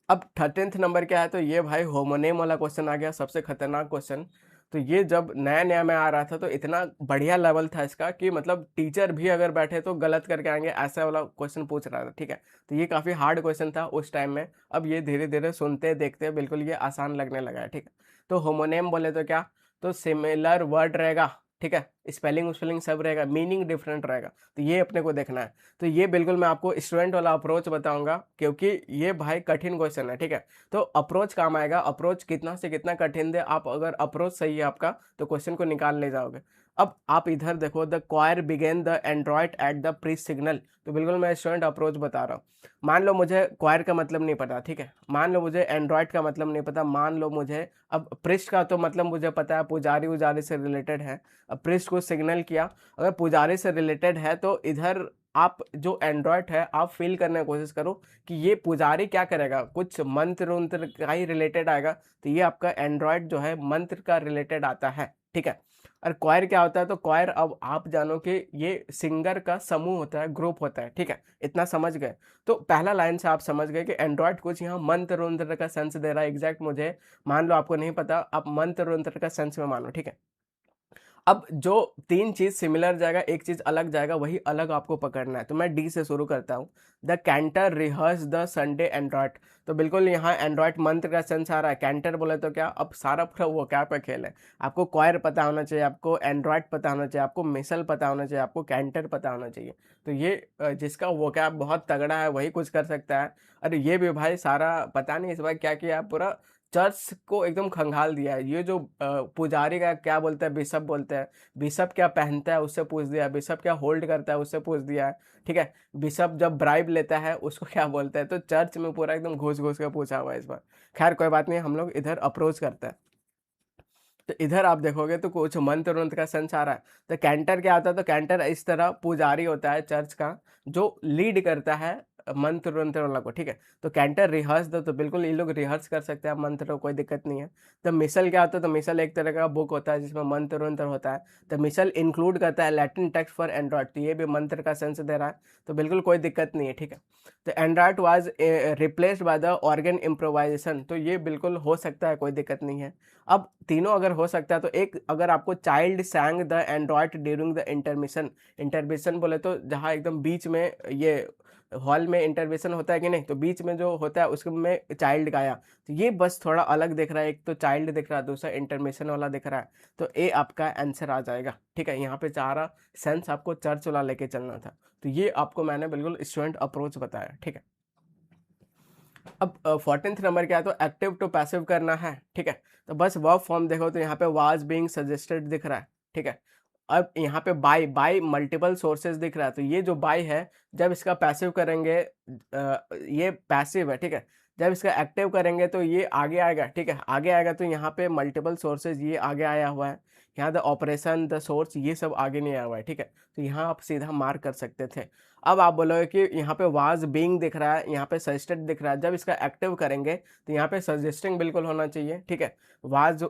A: अब 13th नंबर क्या है, तो ये भाई होमोनेम वाला क्वेश्चन आ गया, सबसे खतरनाक क्वेश्चन। तो ये जब नया नया में आ रहा था तो इतना बढ़िया लेवल था इसका कि मतलब टीचर भी अगर बैठे तो गलत करके आएंगे, ऐसा वाला क्वेश्चन पूछ रहा था, ठीक है। तो ये काफ़ी हार्ड क्वेश्चन था उस टाइम में, अब ये धीरे धीरे सुनते देखते बिल्कुल ये आसान लगने लगा है, ठीक है। तो होमोनेम बोले तो क्या, तो सिमिलर वर्ड रहेगा, ठीक है, स्पेलिंग स्पेलिंग सब रहेगा, मीनिंग डिफरेंट रहेगा, तो ये अपने को देखना है। तो ये बिल्कुल मैं आपको स्टूडेंट वाला अप्रोच बताऊंगा, क्योंकि ये भाई कठिन क्वेश्चन है, ठीक है। तो अप्रोच काम आएगा, अप्रोच कितना से कितना कठिन दे, आप अगर अप्रोच सही है आपका तो क्वेश्चन को निकाल ले जाओगे। अब आप इधर देखो, the choir began the android at the pre signal, तो बिल्कुल मैं स्टूडेंट अप्रोच बता रहा हूँ। मान लो मुझे क्वायर का मतलब नहीं पता, ठीक है, मान लो मुझे एंड्रॉइड का मतलब नहीं पता, मान लो मुझे अब पृष्ठ का तो मतलब मुझे पता है, पुजारी उजारी से रिलेटेड है। अब पृष्ठ को सिग्नल किया, अगर पुजारी से रिलेटेड है तो इधर आप जो एंड्रॉइड है आप फील करने की कोशिश करो कि ये पुजारी क्या करेगा, कुछ मंत्र उंत्र का ही रिलेटेड आएगा, तो ये आपका एंड्रॉइड जो है मंत्र का रिलेटेड आता है, ठीक है। और क्वायर क्या होता है, तो क्वायर अब आप जानो कि ये सिंगर का समूह होता है, ग्रुप होता है, ठीक है, इतना समझ गए। तो पहला लाइन से आप समझ गए कि एंड्रॉइड कुछ यहाँ मंत्र उंत्र का सेंस दे रहा है, एग्जैक्ट मुझे मान लो आपको नहीं पता, आप मंत्र उंत्र का सेंस में मानो, ठीक है। अब जो तीन चीज सिमिलर जाएगा, एक चीज अलग जाएगा, वही अलग आपको पकड़ना है। तो मैं डी से शुरू करता हूँ, the cantor rehearse the Sunday android, तो बिल्कुल यहाँ एंड्रॉइड मंत्र का सेंस आ रहा है। कैंटर बोले तो क्या, अब सारा पूरा वो क्या पे खेल है, आपको क्वायर पता होना चाहिए, आपको एंड्रॉइड पता होना चाहिए, आपको मिसल पता होना चाहिए, आपको कैंटर पता होना चाहिए। तो ये जिसका वो क्या बहुत तगड़ा है वही कुछ कर सकता है। अरे ये भी भाई सारा पता नहीं इस बार क्या किया, पूरा चर्च को एकदम खंगाल दिया है। ये जो पुजारी का क्या बोलते हैं, बिशप बोलते हैं, बिशप क्या पहनता है उससे पूछ दिया, बिशप क्या होल्ड करता है उससे पूछ दिया है, ठीक है। बिशप जब ब्राइब लेता है उसको क्या बोलते हैं, तो चर्च में पूरा एकदम घुस घुस के पूछा हुआ है इस बार। खैर कोई बात नहीं, हम लोग इधर अप्रोच करते हैं। तो इधर आप देखोगे तो कुछ मंत्र उंत्र का सेंस आ रहा है। तो कैंटर क्या होता है, तो कैंटर इस तरह पुजारी होता है चर्च का, जो लीड करता है मंत्र वंत्र वाला को, ठीक है। तो कैंटर रिहर्स दो, तो बिल्कुल ये लोग रिहर्स कर सकते हैं मंत्र, कोई दिक्कत नहीं है। तो मिसल क्या होता है, तो मिसल एक तरह का बुक होता है जिसमें मंत्र वंत्र होता है। तो मिसल इंक्लूड करता है लैटिन टेक्स्ट फॉर एंड्रॉयड, तो ये भी मंत्र का सेंस दे रहा है, तो बिल्कुल कोई दिक्कत नहीं है, ठीक है। तो Android was replaced by the organ improvisation, तो ये बिल्कुल हो सकता है, कोई दिक्कत नहीं है। अब तीनों अगर हो सकता है तो एक, अगर आपको child sang the Android during the intermission, intermission बोले तो जहाँ एकदम बीच में ये हॉल में इंटरमिशन होता है कि नहीं, तो बीच में जो होता है उसके में चाइल्ड गाया, तो ये बस थोड़ा अलग दिख रहा है, एक तो चाइल्ड दिख रहा है, दूसरा इंटरमिशन वाला दिख रहा है, तो ए आपका आंसर आ जाएगा, ठीक है। यहाँ पे चाह रहा सेंस आपको चर्च वाला लेके चलना था, तो ये आपको मैंने बिल्कुल स्टूडेंट अप्रोच बताया, ठीक है। अब 14th नंबर क्या है, तो एक्टिव टू पैसिव करना है, ठीक है। तो बस वर्ब फॉर्म देखो, तो यहाँ पे वाज बीइंग सजेस्टेड दिख रहा है, ठीक है। अब यहाँ पे बाय, बाय मल्टीपल सोर्सेज दिख रहा है, तो ये जो बाय है, जब इसका पैसिव करेंगे ये पैसिव है, ठीक है। जब इसका एक्टिव करेंगे तो ये आगे आएगा, ठीक है, आगे आएगा, तो यहाँ पे मल्टीपल सोर्सेज ये आगे आया हुआ है, यहाँ द ऑपरेशन द सोर्स ये सब आगे नहीं आया हुआ है, ठीक है। तो यहाँ आप सीधा मार्क कर सकते थे। अब आप बोलोगे कि यहाँ पे वाज बीइंग दिख रहा है, यहाँ पे सजेस्टेड दिख रहा है, जब इसका एक्टिव करेंगे तो यहाँ पे सजेस्टिंग बिल्कुल होना चाहिए, ठीक है। वाज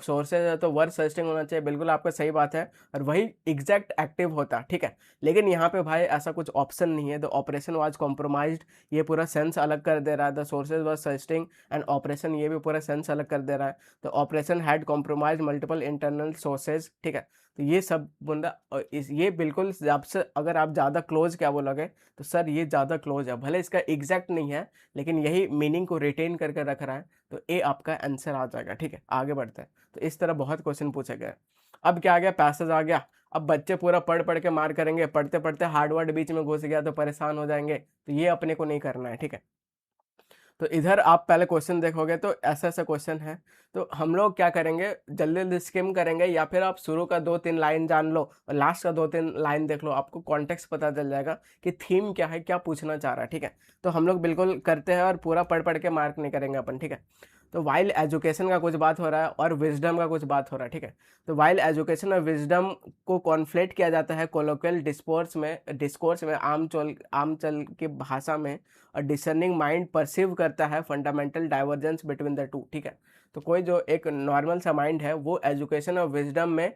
A: सोर्सेज है तो वर्ड सजेस्टिंग होना चाहिए, बिल्कुल आपका सही बात है, और वही एग्जैक्ट एक्टिव होता, ठीक है। लेकिन यहाँ पे भाई ऐसा कुछ ऑप्शन नहीं है, द ऑपरेशन वाज कॉम्प्रोमाइज्ड, ये पूरा सेंस अलग कर दे रहा है, the sources was suggesting and operation, ये भी पूरा सेंस अलग कर दे रहा है, तो operation had compromise multiple internal sources, ठीक है। तो ये सब बंदा ये बिल्कुल आपसे, अगर आप ज़्यादा क्लोज क्या बोलोगे, तो सर ये ज़्यादा क्लोज है, भले इसका एग्जैक्ट नहीं है लेकिन यही मीनिंग को रिटेन करके रख रहा है, तो ए आपका आंसर आ जाएगा, ठीक है। आगे बढ़ते हैं, तो इस तरह बहुत क्वेश्चन पूछे गए। अब क्या आ गया, पैसेज आ गया। अब बच्चे पूरा पढ़ पढ़ के मार करेंगे, पढ़ते पढ़ते हार्ड वर्ड बीच में घुस गया तो परेशान हो जाएंगे, तो ये अपने को नहीं करना है, ठीक है। तो इधर आप पहले क्वेश्चन देखोगे तो ऐसा ऐसा क्वेश्चन है, तो हम लोग क्या करेंगे, जल्दी जल्दी स्किम करेंगे, या फिर आप शुरू का 2-3 लाइन जान लो और लास्ट का 2-3 लाइन देख लो, आपको कॉन्टेक्स्ट पता चल जाएगा कि थीम क्या है, क्या पूछना चाह रहा है, ठीक है। तो हम लोग बिल्कुल करते हैं और पूरा पढ़ पढ़ के मार्क नहीं करेंगे अपन, ठीक है। तो वाइल एजुकेशन का कुछ बात हो रहा है और विजडम का कुछ बात हो रहा है, ठीक है। तो वाइल एजुकेशन और विजडम को कॉन्फ्लेट किया जाता है कोलोकियल डिस्कोर्स में आम चल की भाषा में, और डिसर्निंग माइंड परसीव करता है fundamental divergence between the two, ठीक है। तो कोई जो एक नॉर्मल सा माइंड है वो एजुकेशन और विजडम में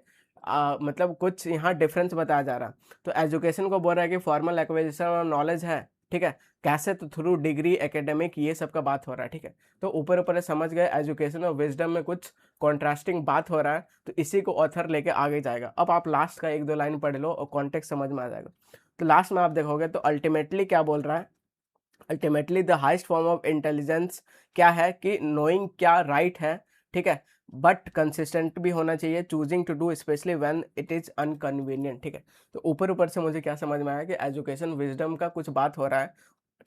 A: मतलब कुछ यहाँ डिफरेंस बताया जा रहा। तो एजुकेशन को बोल रहा है कि फॉर्मल एक्विजिशन और नॉलेज है, ठीक है, कैसे, तो थ्रू डिग्री एकेडमिक ये सब का बात हो रहा है, ठीक है। तो ऊपर ऊपर समझ गए एजुकेशन और विजडम में कुछ कॉन्ट्रास्टिंग बात हो रहा है, तो इसी को ऑथर लेके आगे जाएगा। अब आप लास्ट का 1-2 लाइन पढ़ लो और कॉन्टेक्स्ट समझ में आ जाएगा। तो लास्ट में आप देखोगे तो अल्टीमेटली क्या बोल रहा है, ultimately the highest form of intelligence क्या है, कि नोइंग क्या राइट है, ठीक है, बट कंसिस्टेंट भी होना चाहिए, choosing to do especially when it is inconvenient, ठीक है। तो ऊपर ऊपर से मुझे क्या समझ में आया कि एजुकेशन विजडम का कुछ बात हो रहा है,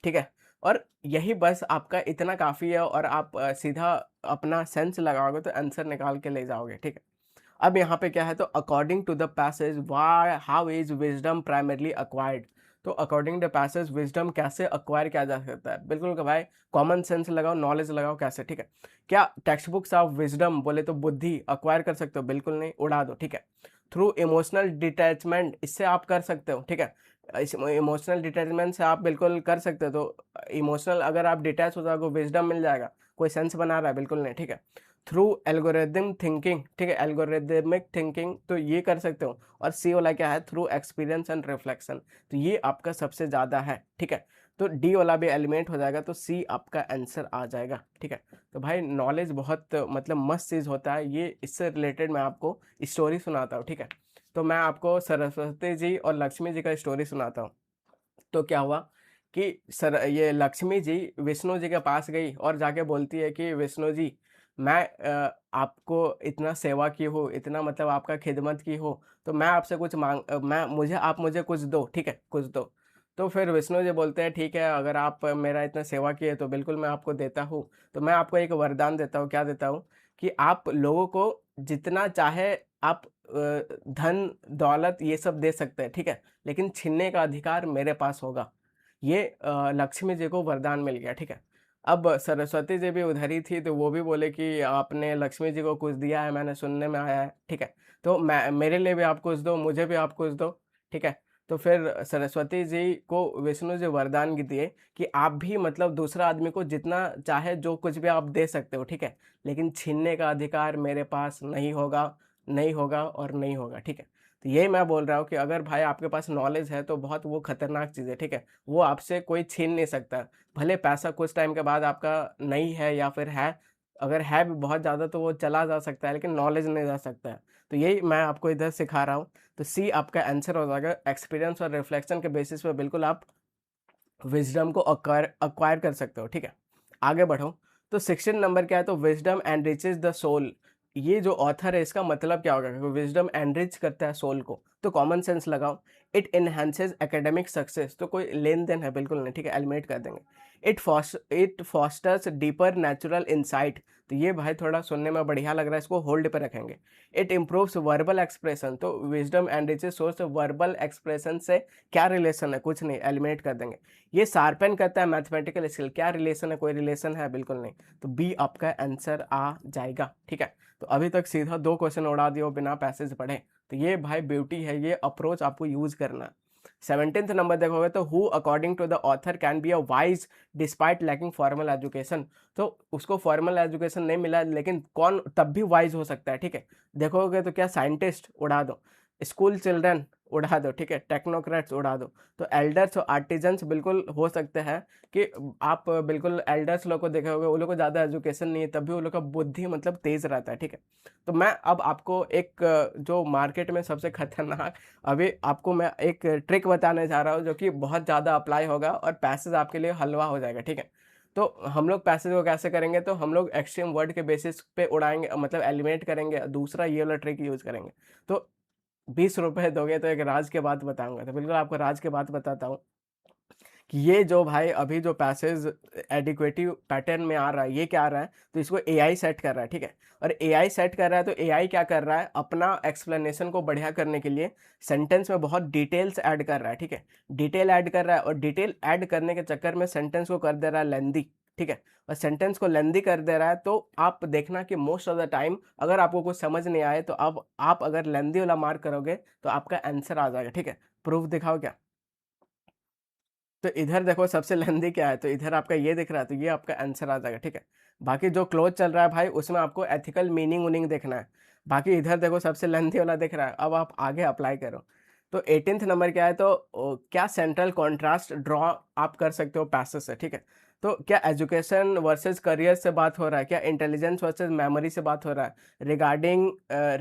A: ठीक है। और यही बस आपका इतना काफ़ी है, और आप सीधा अपना सेंस लगाओगे तो आंसर निकाल के ले जाओगे, ठीक है। अब यहाँ पे क्या है, तो according to the passage why how is wisdom primarily acquired, तो अकॉर्डिंग टू पैसेज विजडम कैसे अक्वायर किया जा सकता है, बिल्कुल कि भाई कॉमन सेंस लगाओ, नॉलेज लगाओ, कैसे, ठीक है। क्या टेक्स्ट बुक्स ऑफ विजडम बोले तो बुद्धि अक्वायर कर सकते हो, बिल्कुल नहीं, उड़ा दो, ठीक है। थ्रू इमोशनल डिटैचमेंट, इससे आप कर सकते हो, ठीक है। इस इमोशनल डिटैचमेंट से आप बिल्कुल कर सकते हो, तो इमोशनल अगर आप डिटैच हो जाओगे विजडम मिल जाएगा, कोई सेंस बना रहा है, बिल्कुल नहीं, ठीक है। थ्रू एल्गोरिदम थिंकिंग, ठीक है, एल्गोरिदमिक थिंकिंग, तो ये कर सकते हो। और सी वाला क्या है, थ्रू एक्सपीरियंस एंड रिफ्लेक्शन, तो ये आपका सबसे ज़्यादा है, ठीक है। तो डी वाला भी एलिमेंट हो जाएगा, तो सी आपका आंसर आ जाएगा, ठीक है। तो भाई नॉलेज बहुत मतलब मस्त चीज़ होता है, ये इससे रिलेटेड मैं आपको स्टोरी सुनाता हूँ, ठीक है। तो मैं आपको सरस्वती जी और लक्ष्मी जी का स्टोरी सुनाता हूँ। तो क्या हुआ कि सर ये लक्ष्मी जी विष्णु जी के पास गई और जाके बोलती है कि विष्णु जी, मैं आपको इतना सेवा की हूँ, इतना मतलब आपका खिदमत की हूँ, तो मैं आपसे कुछ आप मुझे कुछ दो, ठीक है, कुछ दो। तो फिर विष्णु जी बोलते हैं ठीक है, अगर आप मेरा इतना सेवा किए तो बिल्कुल मैं आपको देता हूँ। तो मैं आपको एक वरदान देता हूँ, क्या देता हूँ, कि आप लोगों को जितना चाहे आप धन दौलत ये सब दे सकते हैं, ठीक है, लेकिन छीनने का अधिकार मेरे पास होगा। ये लक्ष्मी जी को वरदान मिल गया, ठीक है। अब सरस्वती जी भी उधर ही थी, तो वो भी बोले कि आपने लक्ष्मी जी को कुछ दिया है, मैंने सुनने में आया है, ठीक है, तो मैं मेरे लिए भी आप कुछ दो, मुझे भी आप कुछ दो, ठीक है। तो फिर सरस्वती जी को विष्णु जी वरदान दिए कि आप भी मतलब दूसरा आदमी को जितना चाहे जो कुछ भी आप दे सकते हो, ठीक है, लेकिन छीनने का अधिकार मेरे पास नहीं होगा, नहीं होगा और नहीं होगा, ठीक है। तो यही मैं बोल रहा हूँ कि अगर भाई आपके पास नॉलेज है तो बहुत वो खतरनाक चीज़ है, ठीक है, वो आपसे कोई छीन नहीं सकता। भले पैसा कुछ टाइम के बाद आपका नहीं है या फिर है, अगर है भी बहुत ज़्यादा तो वो चला जा सकता है, लेकिन नॉलेज नहीं जा सकता है। तो यही मैं आपको इधर सिखा रहा हूँ। तो सी आपका आंसर हो जाएगा। एक्सपीरियंस और रिफ्लेक्शन के बेसिस पे बिल्कुल आप विज़डम को अक्वायर अक्वायर कर सकते हो, ठीक है। आगे बढ़ो, तो 16 नंबर क्या है, तो विज़डम एनरिचेस द सोल। ये जो ऑथर है इसका मतलब क्या होगा, विज़डम एनरिच करता है सोल को, तो कॉमन सेंस लगाओ। इट एनहांसेस एकेडमिक सक्सेस, तो कोई लेन देन है बिल्कुल नहीं, ठीक है, एलिमिनेट कर देंगे। It fosters deeper natural insight, तो ये भाई थोड़ा सुनने में बढ़िया लग रहा है, इसको होल्ड पे रखेंगे। इट इम्प्रूव्स वर्बल एक्सप्रेशन, तो wisdom enriches source verbal expression से क्या रिलेशन है, कुछ नहीं, एलिमिनेट कर देंगे। ये शार्पन करता है मैथमेटिकल स्किल, क्या रिलेशन है, कोई रिलेशन है, बिल्कुल नहीं। तो बी आपका आंसर आ जाएगा, ठीक है। तो अभी तक सीधा 2 क्वेश्चन उड़ा दिए बिना पैसेज पढ़े, तो ये भाई ब्यूटी है, ये अप्रोच आपको यूज करना है। 17th नंबर देखोगे तो who according to the author can be a wise despite lacking formal education, तो उसको फॉर्मल एजुकेशन नहीं मिला लेकिन कौन तब भी वाइज हो सकता है, ठीक है। देखोगे तो क्या साइंटिस्ट उड़ा दो, स्कूल चिल्ड्रन उड़ा दो, ठीक है, टेक्नोक्रेट्स उड़ा दो। तो एल्डर्स और आर्टिजन्स बिल्कुल हो सकते हैं कि आप बिल्कुल एल्डर्स लोग को देखे होगे, वो लोग को ज़्यादा एजुकेशन नहीं है, तभी वो लोग का बुद्धि मतलब तेज रहता है, ठीक है। तो मैं अब आपको एक जो मार्केट में सबसे खतरनाक, अभी आपको मैं एक ट्रिक बताने जा रहा हूँ जो कि बहुत ज़्यादा अप्लाई होगा और पैसेज आपके लिए हलवा हो जाएगा, ठीक है। तो हम लोग पैसेज को कैसे करेंगे, तो हम लोग एक्सट्रीम वर्ड के बेसिस पे उड़ाएंगे, मतलब एलिमिनेट करेंगे, दूसरा ये वाला ट्रिक यूज करेंगे। तो 20 रुपए दोगे तो एक राज के बात बताऊंगा, तो बिल्कुल आपको राज के बात बताता हूँ कि ये जो भाई अभी जो पैसेज एडिक्वेटिव पैटर्न में आ रहा है, ये क्या आ रहा है, तो इसको एआई सेट कर रहा है, ठीक है। और एआई सेट कर रहा है तो एआई क्या कर रहा है, अपना एक्सप्लेनेशन को बढ़िया करने के लिए सेंटेंस में बहुत डिटेल्स ऐड कर रहा है, ठीक है। डिटेल ऐड कर रहा है और डिटेल ऐड करने के चक्कर में सेंटेंस को कर दे रहा है लेंदी, ठीक है। और सेंटेंस को लेंदी कर दे रहा है तो आप देखना कि मोस्ट ऑफ द टाइम अगर आपको कुछ समझ नहीं आए तो अब आप अगर लेंदी वाला मार्क करोगे तो आपका आंसर आ जाएगा, ठीक है। प्रूफ दिखाओ क्या, तो इधर देखो सबसे लेंदी क्या है, तो इधर आपका ये दिख रहा है, तो ये आपका आंसर आ जाएगा, ठीक है। बाकी जो क्लोज चल रहा है भाई उसमें आपको एथिकल मीनिंग उनिंग देखना है। बाकी इधर देखो सबसे लेंथी वाला दिख रहा है, अब आप आगे अप्लाई करो। तो 18th नंबर क्या है, तो क्या सेंट्रल कॉन्ट्रास्ट ड्रॉ आप कर सकते हो पैसेज से, ठीक है। तो क्या एजुकेशन वर्सेस करियर से बात हो रहा है, क्या इंटेलिजेंस वर्सेस मेमोरी से बात हो रहा है, रिगार्डिंग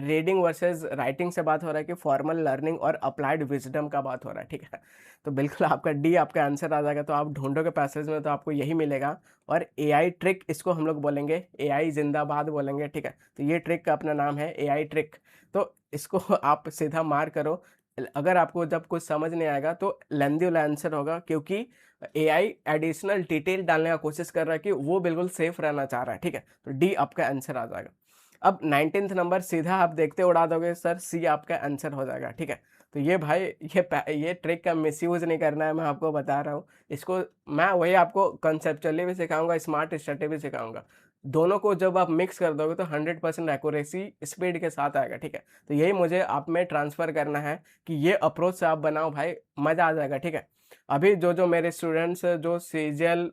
A: रीडिंग वर्सेस राइटिंग से बात हो रहा है, कि फॉर्मल लर्निंग और अप्लाइड विजडम का बात हो रहा है, ठीक है। तो बिल्कुल आपका डी आपका आंसर आ जाएगा। तो आप ढूंढोगे पैसेज में तो आपको यही मिलेगा। और एआई ट्रिक इसको हम लोग बोलेंगे, एआई जिंदाबाद बोलेंगे, ठीक है। तो ये ट्रिक का अपना नाम है एआई ट्रिक। तो इसको आप सीधा मार करो। अगर आपको जब कुछ समझ नहीं आएगा तो लेंदी वाला आंसर होगा, क्योंकि एआई एडिशनल डिटेल डालने का कोशिश कर रहा है कि वो बिल्कुल सेफ रहना चाह रहा है, ठीक है। तो डी आपका आंसर आ जाएगा। अब 19th नंबर सीधा आप देखते उड़ा दोगे सर, सी आपका आंसर हो जाएगा, ठीक है। तो ये भाई ये ट्रिक का मिसयूज नहीं करना है, मैं आपको बता रहा हूँ। इसको मैं वही आपको कंसेप्चुअली भी सिखाऊंगा, स्मार्ट स्ट्रेटेजी भी सिखाऊंगा। दोनों को जब आप मिक्स कर दोगे तो 100% एक्यूरेसी स्पीड के साथ आएगा, ठीक है। तो यही मुझे आप में ट्रांसफर करना है कि ये अप्रोच से आप बनाओ भाई, मजा आ जाएगा, ठीक है। अभी जो जो मेरे स्टूडेंट्स जो सीजीएल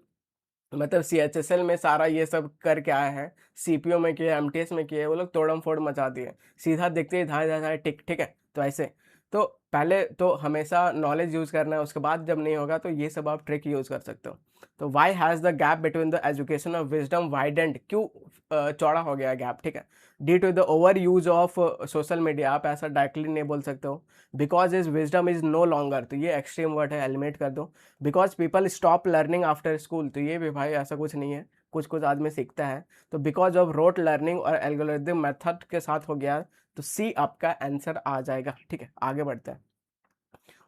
A: मतलब सीएचएसएल में सारा ये सब करके आए हैं, सीपीओ में किए, एमटीएस में किए, वो लोग तोड़म फोड़ मचा दिए, सीधा देखते ही धाए धाए धाए टिक, ठीक है। तो ऐसे तो पहले तो हमेशा नॉलेज यूज करना है, उसके बाद जब नहीं होगा तो ये सब आप ट्रिक यूज कर सकते हो। तो why has the gap between the education of wisdom widened, क्यों चौड़ा हो गया गैप, ठीक है। Due to the over use of social media, आप ऐसा डायरेक्टली नहीं बोल सकते हो। Because is wisdom is no longer, तो ये एक्सट्रीम वर्ड है, एलिमिनेट कर दो। Because people stop learning after school, तो ये भी भाई ऐसा कुछ नहीं है, कुछ कुछ आदमी सीखता है। तो बिकॉज ऑफ रोट लर्निंग और एल्गोरिथम मेथड के साथ हो गया, तो सी आपका आंसर आ जाएगा, ठीक है। आगे बढ़ते हैं।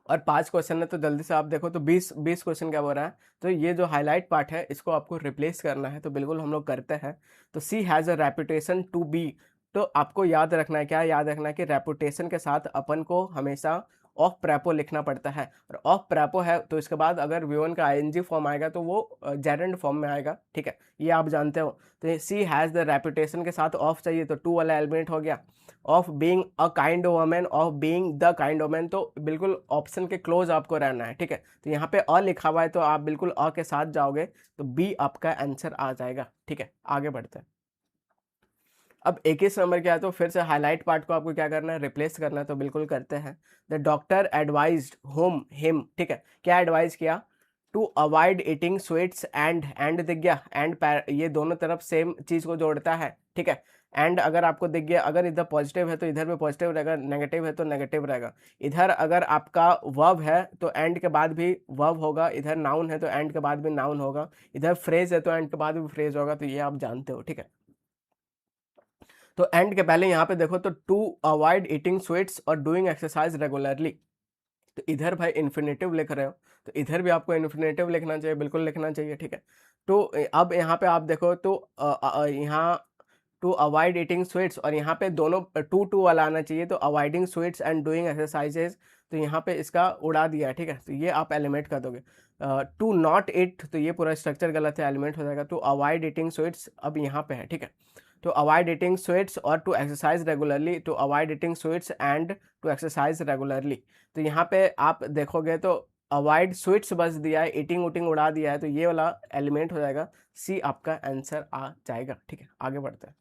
A: और 5 क्वेश्चन है तो जल्दी से आप देखो, तो 20 क्वेश्चन क्या बोल रहा है, तो ये जो हाईलाइट पार्ट है इसको आपको रिप्लेस करना है, तो बिल्कुल हम लोग करते हैं। तो she has a reputation to be, तो आपको याद रखना है, क्या याद रखना है कि रेपुटेशन के साथ अपन को हमेशा ऑफ प्रेपो लिखना पड़ता है, और ऑफ प्रेपो है तो इसके बाद अगर V1 का आईएनजी फॉर्म आएगा तो वो जेरेंड फॉर्म में आएगा, ठीक है, ये आप जानते हो। तो सी हैज़ द रेपुटेशन के साथ ऑफ चाहिए तो टू वाला एलिमेंट हो गया। Of being a kind woman, of being the kind woman, तो बिल्कुल ऑप्शन के क्लोज आपको रहना है, ठीक है। तो यहाँ पे अ लिखा हुआ है तो आप बिल्कुल अ के साथ जाओगे तो बी आपका आंसर आ जाएगा, ठीक है। आगे बढ़ते हैं। अब 21 नंबर क्या है, तो फिर से हाईलाइट पार्ट को आपको क्या करना है, रिप्लेस करना है, तो बिल्कुल करते हैं। The doctor advised home him, ठीक है, क्या एडवाइस किया, to avoid eating sweets and दिख गया, एंड ये दोनों तरफ सेम चीज को जोड़ता है, ठीक है। एंड अगर आपको दिख गया, अगर इधर पॉजिटिव है तो इधर भी पॉजिटिव रहेगा, नेगेटिव है तो नेगेटिव रहेगा। इधर अगर आपका वर्ब है तो एंड के बाद भी वर्ब होगा, इधर नाउन है तो एंड के बाद भी नाउन होगा, इधर फ्रेज है तो एंड के बाद भी फ्रेज होगा, तो ये आप जानते हो, ठीक है। तो एंड के पहले यहाँ पे देखो तो टू अवॉइड ईटिंग स्वीट्स और डूइंग एक्सरसाइज रेगुलरली, तो इधर भाई इन्फिनेटिव लिख रहे हो तो इधर भी आपको इन्फिनेटिव लिखना चाहिए, बिल्कुल लिखना चाहिए, ठीक है। तो अब यहाँ पे आप देखो तो यहाँ टू अवॉइड ईटिंग स्वीट्स और यहाँ पे दोनों टू टू वाला आना चाहिए, तो avoiding sweets and doing exercises, तो यहाँ पे इसका उड़ा दिया है, ठीक है। तो ये आप एलिमेंट कर दोगे। टू नॉट इट, तो ये पूरा स्ट्रक्चर गलत है, एलिमेंट हो जाएगा। टू अवॉइड ईटिंग स्वीट्स अब यहाँ पे है, ठीक है। to avoid eating sweets और to exercise regularly, to avoid eating sweets and to exercise regularly, तो यहाँ पे आप देखोगे तो अवॉइड स्वीट्स बस दिया है, ईटिंग उटिंग उड़ा दिया है, तो ये वाला एलिमेंट हो जाएगा, सी आपका आंसर आ जाएगा, ठीक है। आगे बढ़ते हैं।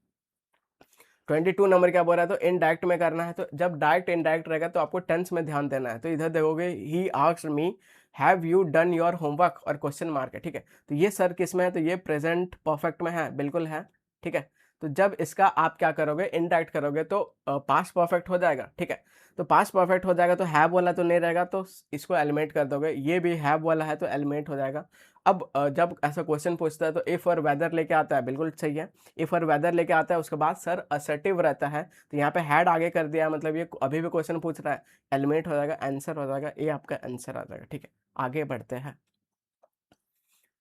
A: 22 नंबर क्या बोल रहा है, तो इनडायरेक्ट में करना है, तो जब डायरेक्ट इनडायरेक्ट रहेगा तो आपको टेंस में ध्यान देना है। तो इधर देखोगे he asked me have you done your homework और क्वेश्चन मार्क है, ठीक है। तो ये सर किस में है, तो ये प्रेजेंट परफेक्ट में है, बिल्कुल है, ठीक है। तो जब इसका आप क्या करोगे, इनडायरेक्ट करोगे तो पास्ट परफेक्ट हो जाएगा, ठीक है। तो पास्ट परफेक्ट हो जाएगा तो हैव वाला तो नहीं रहेगा, तो इसको एलिमेंट कर दोगे, ये भी हैव वाला है तो एलिमेंट हो जाएगा। अब जब ऐसा क्वेश्चन पूछता है तो इफ और वेदर लेके आता है, बिल्कुल सही है, इफ और वेदर लेके आता है, उसके बाद सर असर्टिव रहता है, तो यहाँ पे हैड आगे कर दिया, मतलब ये अभी भी क्वेश्चन पूछ रहा है, एलिमेंट हो जाएगा, आंसर हो जाएगा, ये आपका आंसर आ जाएगा, ठीक है। आगे बढ़ते हैं।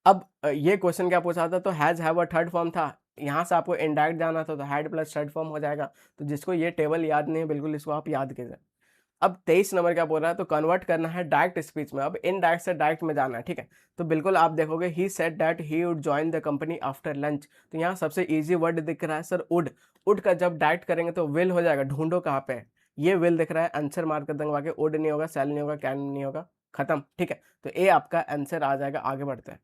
A: अब ये क्वेश्चन क्या पूछा था, तो हैज हैव और थर्ड फॉर्म था, यहाँ से आपको इनडायरेक्ट जाना था तो हैड प्लस थर्ड फॉर्म हो जाएगा। तो जिसको ये टेबल याद नहीं है, बिल्कुल इसको आप याद कीजिए। अब 23 नंबर क्या बोल रहा है, तो कन्वर्ट करना है डायरेक्ट स्पीच में, अब इनडायरेक्ट से डायरेक्ट में जाना है, ठीक है। तो बिल्कुल आप देखोगे he said that he would join the company after lunch, तो यहाँ सबसे इजी वर्ड दिख रहा है सर वुड, वुड का जब डायरेक्ट करेंगे तो विल हो जाएगा, ढूंढो कहाँ पे है, ये विल दिख रहा है, आंसर मार्क कर देंगे, आगे वुड नहीं होगा, सेल नहीं होगा, कैन नहीं होगा, खत्म, ठीक है। तो ए आपका आंसर आ जाएगा। आगे बढ़ते हैं।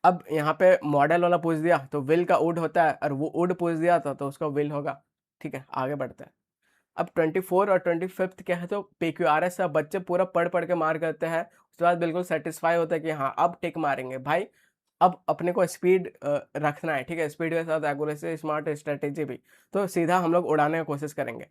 A: अब यहाँ पे मॉडल वाला पूछ दिया तो विल का वुड होता है, और वो वुड पूछ दिया था तो उसका विल होगा, ठीक है। आगे बढ़ते हैं। अब 24 और 25 क्या है, तो PQRS से बच्चे पूरा पढ़ पढ़ के मार करते हैं, उसके बाद बिल्कुल सेटिस्फाई होता है कि हाँ अब टिक मारेंगे भाई। अब अपने को स्पीड रखना है, ठीक है, स्पीड के साथ एक्यूरेसी, स्मार्ट स्ट्रेटेजी भी, तो सीधा हम लोग उड़ाने की कोशिश करेंगे।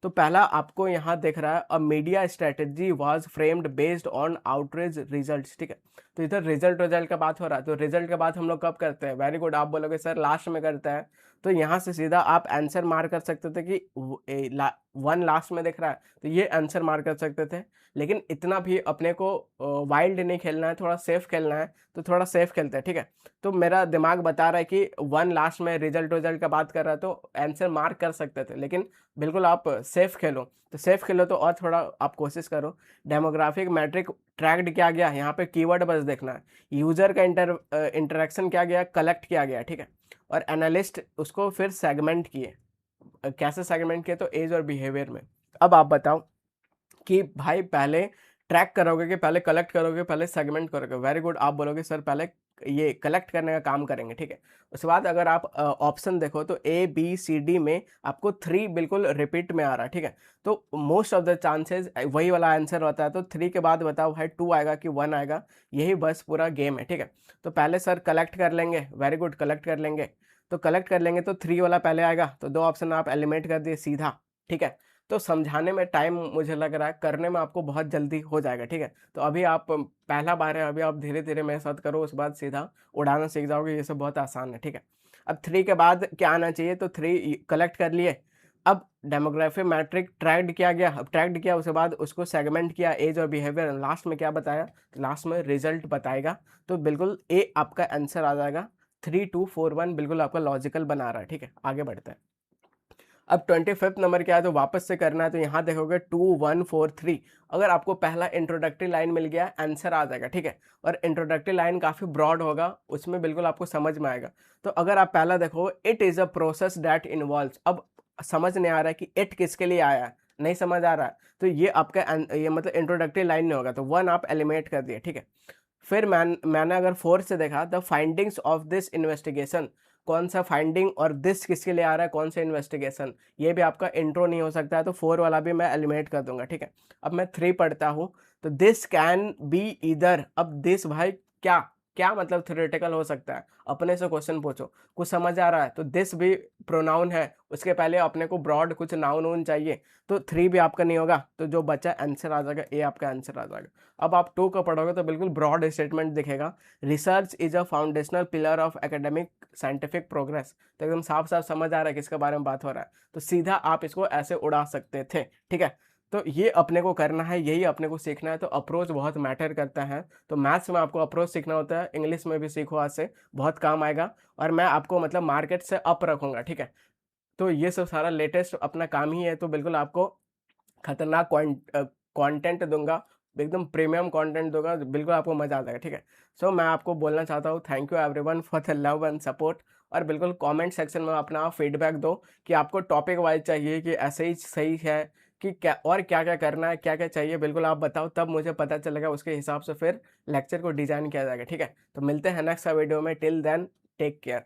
A: तो पहला आपको यहाँ दिख रहा है, a media strategy was framed based on outreach results, ठीक है। तो इधर रिजल्ट का बात हो रहा है, तो रिजल्ट के बाद हम लोग कब करते हैं, वेरी गुड, आप बोलोगे सर लास्ट में करते हैं, तो यहाँ से सीधा आप आंसर मार कर सकते थे कि वन लास्ट में दिख रहा है, तो ये आंसर मार कर सकते थे। लेकिन इतना भी अपने को वाइल्ड नहीं खेलना है, थोड़ा सेफ खेलना है, तो थोड़ा सेफ खेलते हैं, ठीक है। तो मेरा दिमाग बता रहा है कि वन लास्ट में रिजल्ट का बात कर रहा है तो आंसर मार्क कर सकते थे, लेकिन बिल्कुल आप सेफ खेलो, तो सेफ खेलो तो और थोड़ा आप कोशिश करो। डेमोग्राफिक मैट्रिक ट्रैक्ड किया गया, यहाँ पे कीवर्ड बस देखना है, यूजर का इंटरेक्शन किया गया, कलेक्ट किया गया, ठीक है। और एनालिस्ट उसको फिर सेगमेंट किए, कैसे सेगमेंट किए, तो एज और बिहेवियर में। अब आप बताओ कि भाई पहले ट्रैक करोगे कि पहले कलेक्ट करोगे, पहले सेगमेंट करोगे, वेरी गुड, आप बोलोगे सर पहले ये कलेक्ट करने का काम करेंगे, ठीक है। उसके बाद अगर आप ऑप्शन देखो तो ABCD में आपको 3 बिल्कुल रिपीट में आ रहा है, ठीक है। तो मोस्ट ऑफ द चांसेस वही वाला आंसर होता है, तो 3 के बाद बताओ भाई 2 आएगा कि 1 आएगा, यही बस पूरा गेम है, ठीक है। तो पहले सर कलेक्ट कर लेंगे, वेरी गुड, कलेक्ट कर लेंगे, तो कलेक्ट कर लेंगे तो 3 वाला पहले आएगा, तो 2 ऑप्शन आप एलिमिनेट कर दिए सीधा, ठीक है। तो समझाने में टाइम मुझे लग रहा है, करने में आपको बहुत जल्दी हो जाएगा, ठीक है। तो अभी आप पहला बार है, अभी आप धीरे धीरे मेरे साथ करो, उसके बाद सीधा उड़ाना सीख जाओगे, ये सब बहुत आसान है, ठीक है। अब 3 के बाद क्या आना चाहिए, तो 3 कलेक्ट कर लिए। अब डेमोग्राफी मैट्रिक ट्रैक्ड किया गया, अब ट्रैक्ड किया उसके बाद उसको सेगमेंट किया, एज और बिहेवियर, लास्ट में क्या बताया, लास्ट में रिजल्ट बताएगा, तो बिल्कुल ए आपका आंसर आ जाएगा। 3 2 4 1 बिल्कुल आपका लॉजिकल बना रहा है, ठीक है। आगे बढ़ते हैं। अब 25th नंबर क्या है, तो वापस से करना है, तो यहाँ देखोगे 2 1 4 3। अगर आपको पहला इंट्रोडक्टरी लाइन मिल गया, आंसर आ जाएगा, ठीक है। और इंट्रोडक्टरी लाइन काफ़ी ब्रॉड होगा, उसमें बिल्कुल आपको समझ में आएगा। तो अगर आप पहला देखो, it is a process that involves, अब समझ नहीं आ रहा है कि इट किसके लिए आया है, नहीं समझ आ रहा है, तो ये आपका ये मतलब इंट्रोडक्टरी लाइन नहीं होगा, तो 1 आप एलिमिनेट कर दिए, ठीक है। फिर मैंने अगर 4 से देखा, the findings of this investigation, कौन सा फाइंडिंग और दिस किसके लिए आ रहा है, कौन सा इन्वेस्टिगेशन, ये भी आपका इंट्रो नहीं हो सकता है, तो 4 वाला भी मैं एलिमिनेट कर दूंगा, ठीक है। अब मैं 3 पढ़ता हूँ, तो दिस कैन बी ईदर, अब दिस भाई क्या क्या मतलब थ्योरेटिकल हो सकता है, अपने से क्वेश्चन पूछो, कुछ समझ आ रहा है, तो दिस भी प्रोनाउन है, उसके पहले अपने को ब्रॉड कुछ नाउन वून चाहिए, तो 3 भी आपका नहीं होगा, तो जो बचा आंसर आ जाएगा, ए आपका आंसर आ जाएगा। अब आप 2 को पढ़ोगे तो बिल्कुल ब्रॉड स्टेटमेंट दिखेगा, research is a foundational pillar of academic scientific progress, तो एकदम साफ साफ समझ आ रहा है किसके बारे में बात हो रहा है, तो सीधा आप इसको ऐसे उड़ा सकते थे, ठीक है। तो ये अपने को करना है, यही अपने को सीखना है, तो अप्रोच बहुत मैटर करता है। तो मैथ्स में आपको अप्रोच सीखना होता है, इंग्लिश में भी सीखो, आज से बहुत काम आएगा, और मैं आपको मतलब मार्केट से अप रखूंगा, ठीक है। तो ये सब सारा लेटेस्ट अपना काम ही है, तो बिल्कुल आपको खतरनाक कंटेंट दूंगा, एकदम प्रीमियम कंटेंट दूंगा, बिल्कुल आपको मजा आ जाएगा, ठीक है। सो मैं आपको बोलना चाहता हूँ, thank you everyone for the love and support, और बिल्कुल कमेंट सेक्शन में अपना फीडबैक दो कि आपको टॉपिक वाइज चाहिए कि ऐसे ही सही है, कि क्या और क्या क्या करना है, क्या क्या चाहिए, बिल्कुल आप बताओ, तब मुझे पता चलेगा, उसके हिसाब से फिर लेक्चर को डिजाइन किया जाएगा, ठीक है। तो मिलते हैं नेक्स्ट वीडियो में, टिल देन टेक केयर।